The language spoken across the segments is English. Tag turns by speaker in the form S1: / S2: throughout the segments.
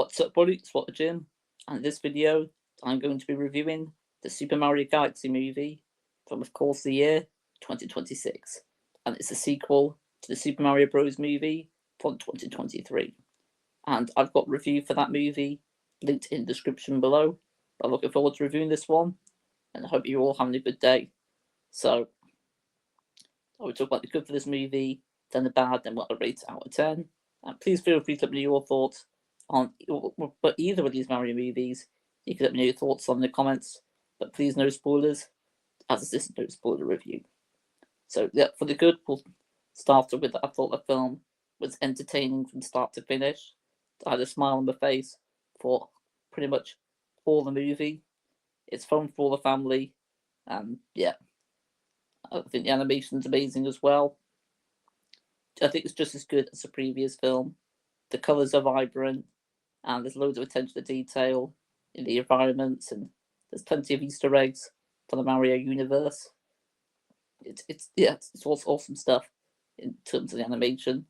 S1: What's up, buddy? It's Water Jim, and in this video, I'm going to be reviewing the Super Mario Galaxy movie from, of course, the year 2026, and it's a sequel to the Super Mario Bros. Movie from 2023. And I've got a review for that movie linked in the description below. I'm looking forward to reviewing this one, and I hope you're all having a good day. So, I will talk about the good for this movie, then the bad, then what I rate it out of 10. And please feel free to let me know your thoughts on either of these Mario movies. You can let me know your thoughts on the comments, but please no spoilers, as this is no spoiler review. So yeah, for the good, we'll start with I thought the film was entertaining from start to finish. I had a smile on my face for pretty much all the movie. It's fun for all the family, and yeah, I think the animation's amazing as well. I think it's just as good as the previous film. The colours are vibrant, and there's loads of attention to detail in the environments, and there's plenty of Easter eggs for the Mario universe. It's awesome stuff in terms of the animation,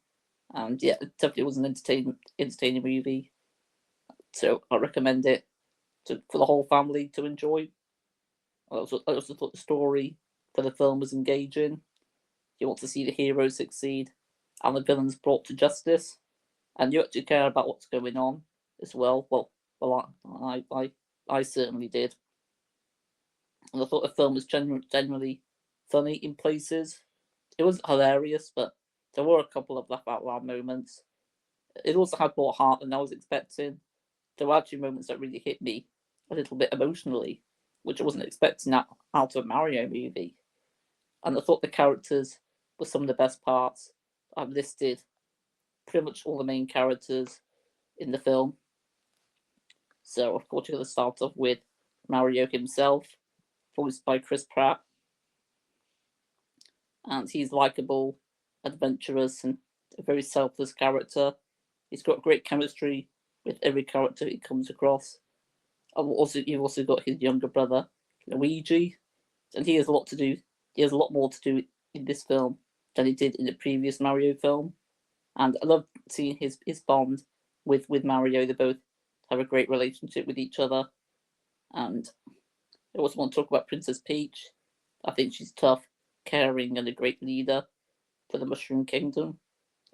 S1: and yeah, it definitely was an entertaining movie. So I recommend it for the whole family to enjoy. I also thought the story for the film was engaging. You want to see the heroes succeed and the villains brought to justice, and you actually care about what's going on as well. Well, I certainly did, and I thought the film was generally funny in places. It wasn't hilarious, but there were a couple of laugh out loud moments. It also had more heart than I was expecting. There were actually moments that really hit me a little bit emotionally, which I wasn't expecting out of a Mario movie. And I thought the characters were some of the best parts. I've listed pretty much all the main characters in the film. So, of course, you're going to start off with Mario himself, voiced by Chris Pratt. And he's likable, adventurous, and a very selfless character. He's got great chemistry with every character he comes across. You've also got his younger brother, Luigi, and he has a lot to do. He has a lot more to do in this film than he did in the previous Mario film. And I love seeing his bond with Mario. They both have a great relationship with each other. And I also want to talk about Princess Peach. I think she's tough, caring, and a great leader for the Mushroom Kingdom.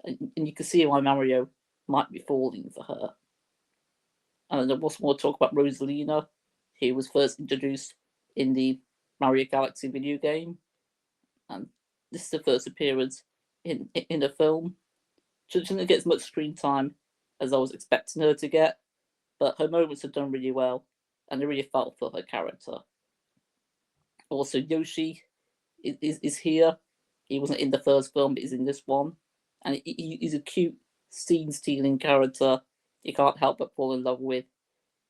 S1: And you can see why Mario might be falling for her. And I also want to talk about Rosalina, who was first introduced in the Mario Galaxy video game. And this is the first appearance in a film. She didn't get as much screen time as I was expecting her to get, but her moments are done really well, and I really felt for her character. Also, Yoshi is here. He wasn't in the first film, but he's in this one, and he's a cute, scene-stealing character you can't help but fall in love with.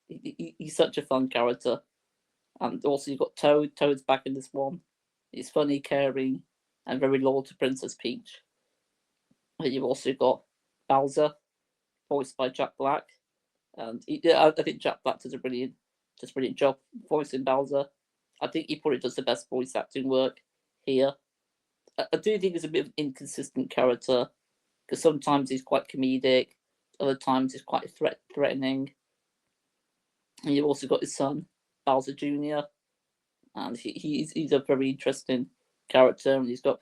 S1: He's such a fun character. And also, you've got Toad. Toad's back in this one. He's funny, caring, and very loyal to Princess Peach. And you've also got Bowser, voiced by Jack Black. And I think Jack Black does a brilliant job voicing Bowser. I think he probably does the best voice acting work here. I do think he's a bit of an inconsistent character, because sometimes he's quite comedic, other times he's quite threatening. And you've also got his son, Bowser Jr., and he's a very interesting character, and he's got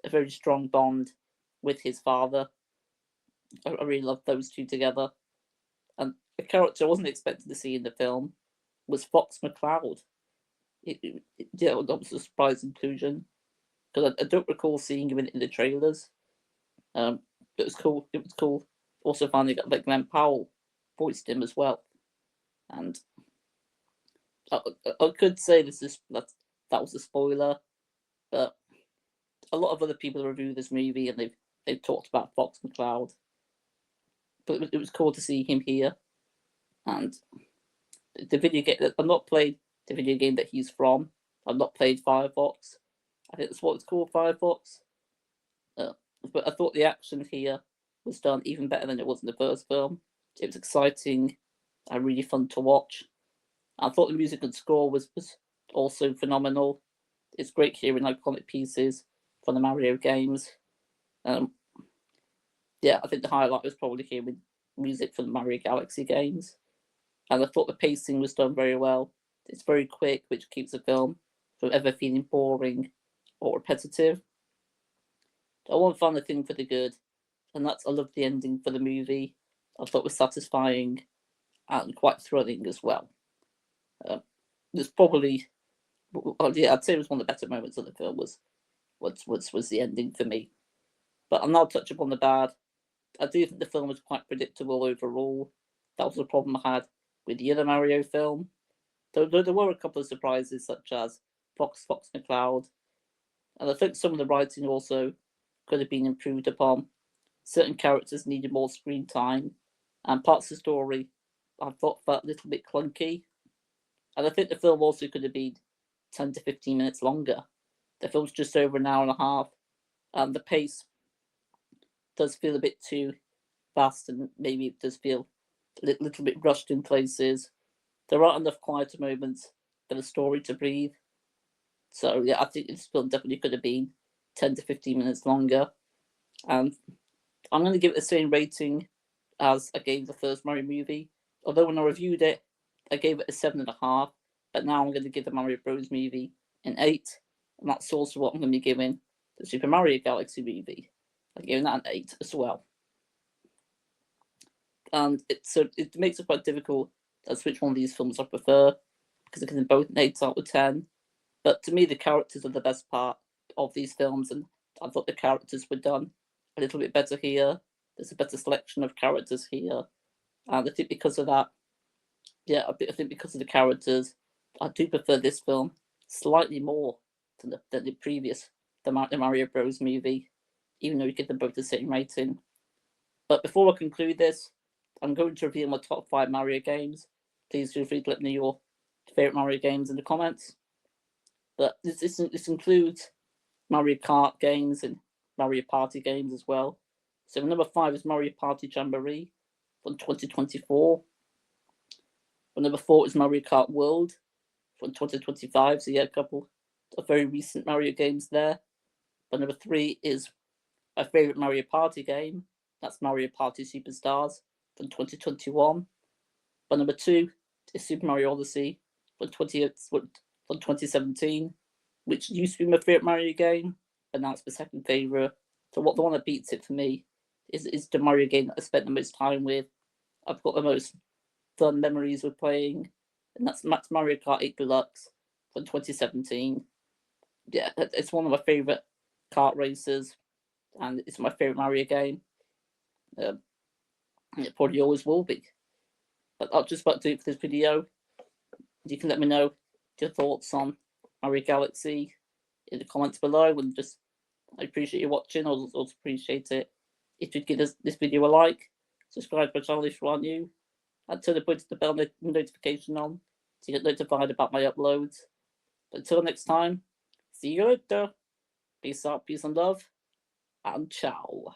S1: a very strong bond with his father. I really love those two together. And a character I wasn't expecting to see in the film was Fox McCloud. That was a surprise inclusion, because I don't recall seeing him in the trailers. It was cool. It was cool. Also, finally got Glenn Powell voiced him as well, and I could say that was a spoiler, but a lot of other people review this movie and they've talked about Fox McCloud, but it was cool to see him here. And the video game, I've not played the video game that he's from. I've not played Firefox. I think that's what it's called, Firefox. But I thought the action here was done even better than it was in the first film. It was exciting and really fun to watch. I thought the music and score was also phenomenal. It's great hearing iconic pieces from the Mario games. Yeah, I think the highlight was probably hearing music for the Mario Galaxy games. And I thought the pacing was done very well. It's very quick, which keeps the film from ever feeling boring or repetitive. I won't find a thing for the good, and that's I loved the ending for the movie. I thought it was satisfying and quite thrilling as well. It's probably, I'd say it was one of the better moments of the film was the ending for me. But I'll now touch upon the bad. I do think the film was quite predictable overall. That was the problem I had with the other Mario film. Though there were a couple of surprises, such as Fox McCloud, and I think some of the writing also could have been improved upon. Certain characters needed more screen time, and parts of the story I thought felt a little bit clunky. And I think the film also could have been 10 to 15 minutes longer. The film's just over an hour and a half, and the pace does feel a bit too fast, and maybe it does feel a little bit rushed in places. There aren't enough quieter moments for the story to breathe. So yeah, I think this film definitely could have been 10 to 15 minutes longer. And I'm going to give it the same rating as I gave the first Mario movie. Although when I reviewed it, I gave it a 7.5. But now I'm going to give the Mario Bros. Movie an 8. And that's also what I'm going to be giving the Super Mario Galaxy movie. I'm giving that an 8 as well. And it makes it quite difficult as which one of these films I prefer, because I give them both an 8 out of 10. But to me, the characters are the best part of these films, and I thought the characters were done a little bit better here. There's a better selection of characters here. And I think because of that, yeah, I think because of the characters, I do prefer this film slightly more than the previous, the Mario Bros. Movie, even though we give them both the same rating. But before I conclude this, I'm going to reveal my top 5 Mario games. Please feel free to let me know your favourite Mario games in the comments. But this includes Mario Kart games and Mario Party games as well. So number 5 is Mario Party Jamboree from 2024. Number 4 is Mario Kart World from 2025. So yeah, a couple of very recent Mario games there. But number 3 is my favourite Mario Party game. That's Mario Party Superstars from 2021. But number 2 is Super Mario Odyssey from 2017, which used to be my favourite Mario game, but now it's my second favourite. So the one that beats it for me is the Mario game that I spent the most time with. I've got the most fun memories with playing, and that's Mario Kart 8 Deluxe from 2017. Yeah, it's one of my favourite kart races, and it's my favourite Mario game. It probably always will be. But I'll just about do it for this video. You can let me know your thoughts on Mario Galaxy in the comments below, and I appreciate you watching. I'll also appreciate it if you give this video a like, subscribe to my channel if you are new, and turn the bell notification on to get notified about my uploads. But until next time, see you later. Peace out, peace and love, and ciao.